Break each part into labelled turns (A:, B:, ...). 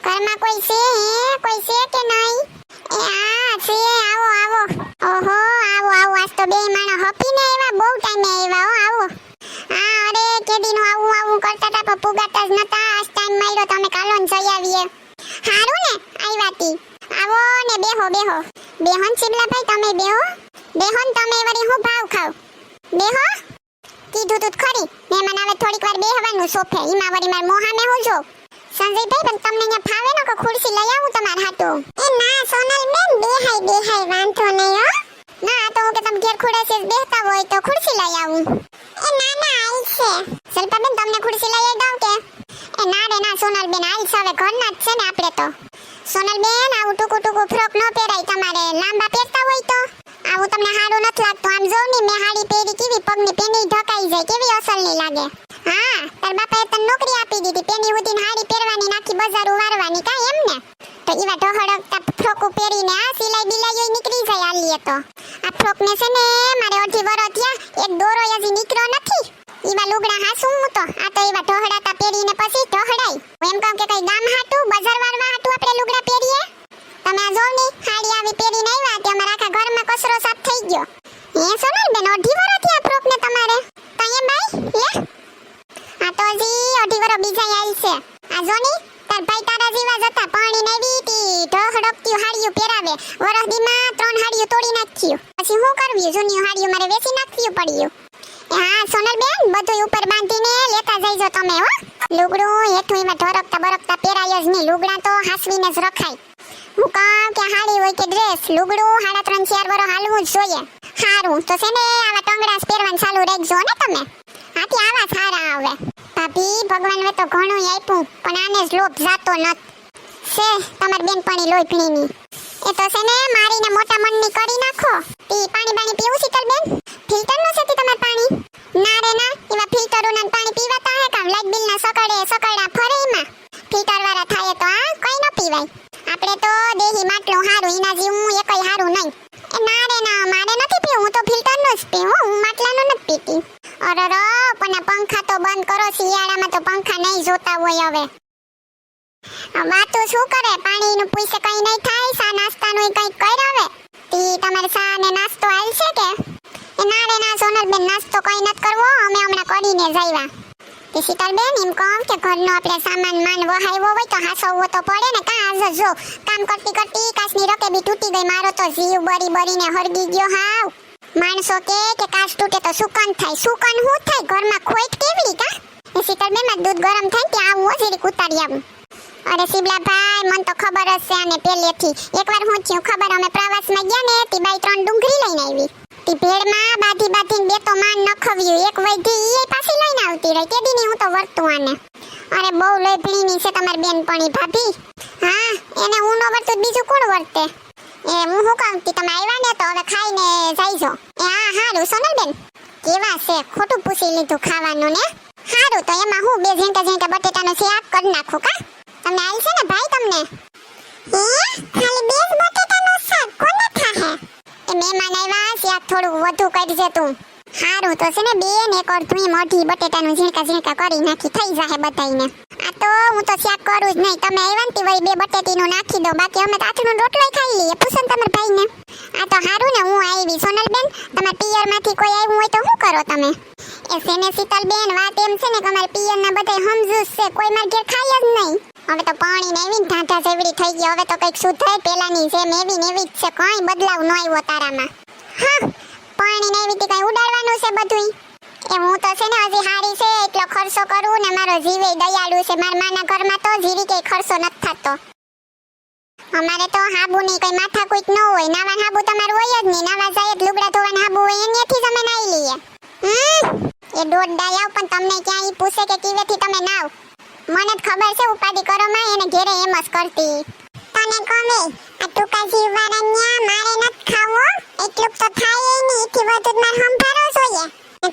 A: ઘરમાં કોઈ છે હે? કોઈ છે કે નહીં? એ આ છે, આવો આવો. ઓહો, આવો આવો. આજ તો બે માણસ હપીને આવ્યા, બહુ ટાઈમે આવ્યા હો. આવો. હા, અરે કેદીનું આવું આવું કરતા હતા પણ પુગાતા જ નતા. આજ ટાઈમ મળ્યો તો અમે કાલો ને જઈ આવીએ. હારું ને આવ્યા તી. આવો ને બેહો બેહો. બેહો ને શિબલાભાઈ, તમે બેહો. બેહો ને તમે વળી હું ભાવ ખાવ. બેહો. કીધું તું ખરી, મહેમાન આવે થોડીક વાર બેહવાનું સોફે. ઈમાં વળી માર મોહામે હું જો. સંજયભાઈ પણ તમને અહીંયા ફાવે ને કે ખુરશી લઈ આવું તમાર હાટુ? એ ના સોનલબેન, બેહાય વાંધો નહીં હો. ના તો કે તમે ઘેર ખુરશી બેહતા હોય તો ખુરશી લઈ આવું. એ ના ના આઈ છે. શિલ્પાબેન તમને ખુરશી લઈ આવી દઉં કે? એ ના રે ના સોનલબેન, આઈ છે હવે ઘરના જ છે ને આપણે તો. સોનલબેન આવું ટૂંકું ટૂંકું ફ્રોક ન પહેરાય તમારે, લાંબા પહેરતા હોય તો. આવું તમને સારું નથી લાગતું. આમ જોઉં ને મેં હાડી પહેરી કેવી પગની પેની ઢકાઈ જાય, કેવી અસલ નહીં લાગે. હા, તાર બાપાએ તને નોકરી આપી દીધી, પેની ઉડીને હાડી પહેરવાની, નાખી બજારું વારવાની, કાંઈ એમ ને? તો ઈવા ઢોહળકતા ફ્રોકું પહેરીને આ સિલાઈ બિલાઈ નીકળી જાય આલીએ તો. આ ફ્રોક ને છે ને મારે 2.5 વર્ષ થયા, એક દોરો હજી નીકળ્યો નથી. ઈવા લુગડા હાસું હું તો. આ તો ઈવા ઢોહળાતા પહેરીને પછી ઢોહળાય. હું એમ કહું કે કઈ ગામ હાટું, બજાર વારવા હાટું આપણે લુગડા પહેરીએ. તમે આ જોવ ને હાડી આવી પહેરીને આવ્યા તે અમારા આખા ઘરમાં કચરો સાફ થઈ ગયો. હે સોનલબેન, 2.5 વર્ષ થયા ફ્રોક ને તમારે? તઈએ બાઈ લે. આ તો હજી 2.5 વર્ષ બીજા આઈ છે. આ જો ને તાર ભાઈ તારા જેવા જ હતા, પાણી નવી તી ઢોહડકતી હાડીયું પહેરાવે. વરસદીમાં 3 હાડીયું તોડી નાખ્યું. પછી હું કરવી? જૂની હાડીયું મારે વેચી નાખવી પડ્યું. હા સોનલબેન, બધું ઉપર બાંધીને લેતા જઈજો તમે હો. લુગડું હેઠું એમાં ઢોરકતા બરકતા પહેરાય જ નહીં. લુગડા તો હાસવીને જ રખાય. હું કહું કે હાડી હોય કે ડ્રેસ, લુગડું 3.5-4 વર્ષ હાલવું જ જોઈએ. હારું તો છે ને આવા ટંગડા પહેરવાનું ચાલુ રાખજો ને તમે. આથી આવા સારા આવે. ભાભી ભગવાનને તો ઘણું આપ્યું પણ આને જ લોભ જાતો નત. છે તમાર બેનપણી લોહીપણીની. એ તો છે ને મારીને મોટા મનની કરી નાખો. તી પાણી પીવું શીતલબેન? ફિલ્ટર નો છે તી તમાર પાણી? ના રે ના, એવા ફિલ્ટરોના પાણી પીવાતા હે કામ? લાઈટ બિલના સકડા ફરે એમાં. ફિલ્ટર વાળા થાય તો આ કઈ ન પીવાય. આપણે તો દેહી માટલું હારું, એના જેવું એકય હારું નહીં. એ ના રે ના, મારે નથી પીવું. હું તો ફિલ્ટરનો જ પીવું, હું માટલાનો નથી પીતી. અરર પણ પંખા તો બંધ કરો. શિયાળામાં તો પંખા નહીં જોતા હોય હવે. વાતો શું કરે? પાણીનું પૂછે કઈ નહીં થાય. સા નાસ્તાનું કઈ કરાવે. તી તમારે સા ને નાસ્તો આલશે કે? એ ના રે ના સોનલબેન, નાસ્તો કઈ નથી કરવો, અમે હમણાં કરીને જઈવા. તે શીતલબેન એમ કહું કે ઘરનો આપણે સામાન માન વહાવ્યો હોય તો હાસવવો તો પડે ને. કાં આજ જો કામ કરતી કરતી કાચની રકેબી તૂટી ગઈ. મારો તો જીવ બળીને હરગી ગયો હાવ. માણસો કે કાચ તૂટે તો સુકન થાય. સુકન શું થાય? ઘરમાં ખોટ કેવડી કા? એ શીતલબેન માં દૂધ ગરમ થાય કે આવું હજીરી ઉતારી આવું. અરે શિબલાભાઈ, મન તો ખબર જ છે આને પહેલેથી. એકવાર હું થયું ખબર, અમે પ્રવાસમાં ગયા ને તી બાઈ 3 ડુંગળી લઈને આવી. તી ભેળમાં બાંધીને બે તો માન નખવ્યું. એક વૈધી એ પાછી લઈને આવતી રહી. કેદીની હું તો વર્તું આને. અરે બહુ લોહીપણીની છે તમારી બેનપણી ભાભી. હા, એને હું ન વર્તું બીજું કોણ વર્તે? એ હું શું કહું તી તમે આવ્યા ને તો હવે ખાઈને જઈજો. એ હા હારું સોનલબેન. કેવા છે? ખોટું પૂછી લીધું ખાવાનું ને. હારું તો એમાં હું 2 ઝીંકા બટેટાનું શાક કરી નાખું કા? તમને આલ છે ને ભાઈ તમને? હે ખાલી 2 બટેટાનું શાક કોને થાહે? એ મહેમાન આવ્યા, શાક થોડું વધુ કરજે તું. હારું તો છે ને 2 ને 1 અડધું મોઢી બટેટાનું ઝીંકા કરી નાખી થઈ જાહે બધાઈને. આ તો હું તો શાક કરું જ નહીં. તમે આવ્યા ને તી વળી 2 બટેટીનું નાખી દો. બાકી અમે તો આથનો રોટલો ખાઈ લઈએ. પૂછો ને તમારા ભાઈને. આ તો હારું ને હું આવી. સોનલબેન તમારા પિયરમાંથી કોઈ આવ્યું હોય તો શું કરો તમે? એ સેને શીતલબેન, વાત એમ છે ને કે અમારા પિયરના બધાય સમજૂસ છે. કોઈ માર ઘેર ખાય જ નહીં. હવે તો પાણી ને એવી ઢાંઢા જેવડી થઈ ગઈ. હવે તો કઈક સુધાય પેલાની જેમ એવી ને એવી જ છે. કઈ બદલાવ ન આવ્યો તારામાં. હા, પાણી ને એવી કઈ ઉડાડવાનું છે બધું. એ હું તો છે ને હજી હારી છે એટલો ખર્ચો કરું ને મારો જીવે દયાળુ છે. મારા માના ઘરમાં તો જીરી કઈ ખર્ચો નથી થતો. અમારે તો હાબુની કઈ માથાકૂટ ન હોય. નાવા હાબુ તમારું હોય જ નહીં. નાવા જાય લુગડા ધોવાના હાબુ હોય એનેથી જ અમે નાઈ લઈએ. એ દોડડા આવ પણ તમને ક્યાં ઈ પૂછે કે કીવેથી તમે નાવ? મને જ ખબર છે ઉપાડી કરો માં એને ઘેરે એમ જ કરતી. તને કહે આ ટૂંકા જીવવાળાન્યા મારે નત ખાવો એટલું તો થાય નહીં. એથી વધુ માર સંભાળો જોઈએ.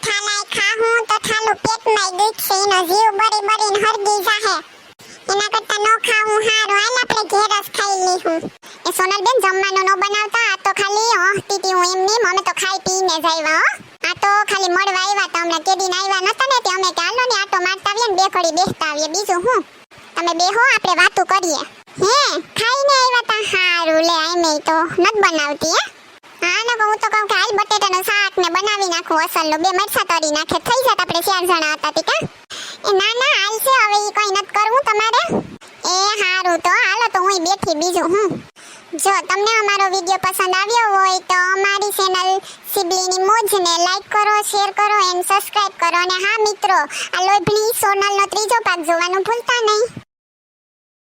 A: થાલાય ખાહું તો થાલું પેટમાં દુખશે. એનો જીવ બળીને હરગી જાહે. એના કરતા ન ખાવું હારું. હાલ આપણે ઘેર જ ખાઈ લીધું. એ સોનલબેન જમવાનું ન બનાવતા. આ તો ખાલી હતીતી હું એમની. અમે તો ખાઈ પીને જાયવા હો. આ તો ખાલી મળવા આવ્યા હતા હમણાં. કેદીન આવ્યા નતા ને તે અમે ચાલો ને આટો મારતા આવીએ ને 2 ઘડી બેસતા આવીએ. બીજું હું? તમે બેહો આપણે વાતું કરીએ. વસલનો બે મરસા તરી નાખે થઈ જાત આપણે 4 જણા હતા તી કા એ ના ના હાલ છે હવે ઈ કઈ નત કરવું તમારે એ હારું તો હાલો તો હું બેઠી બીજું હું જો તમને અમારો વિડિયો પસંદ આવ્યો હોય તો અમારી ચેનલ સિબલીની મોજને લાઈક કરો શેર કરો એન્ડ સબસ્ક્રાઇબ કરો અને હા મિત્રો આ લોભણી સોનલનો ત્રીજો ભાગ જોવાનું ભૂલતા નહીં.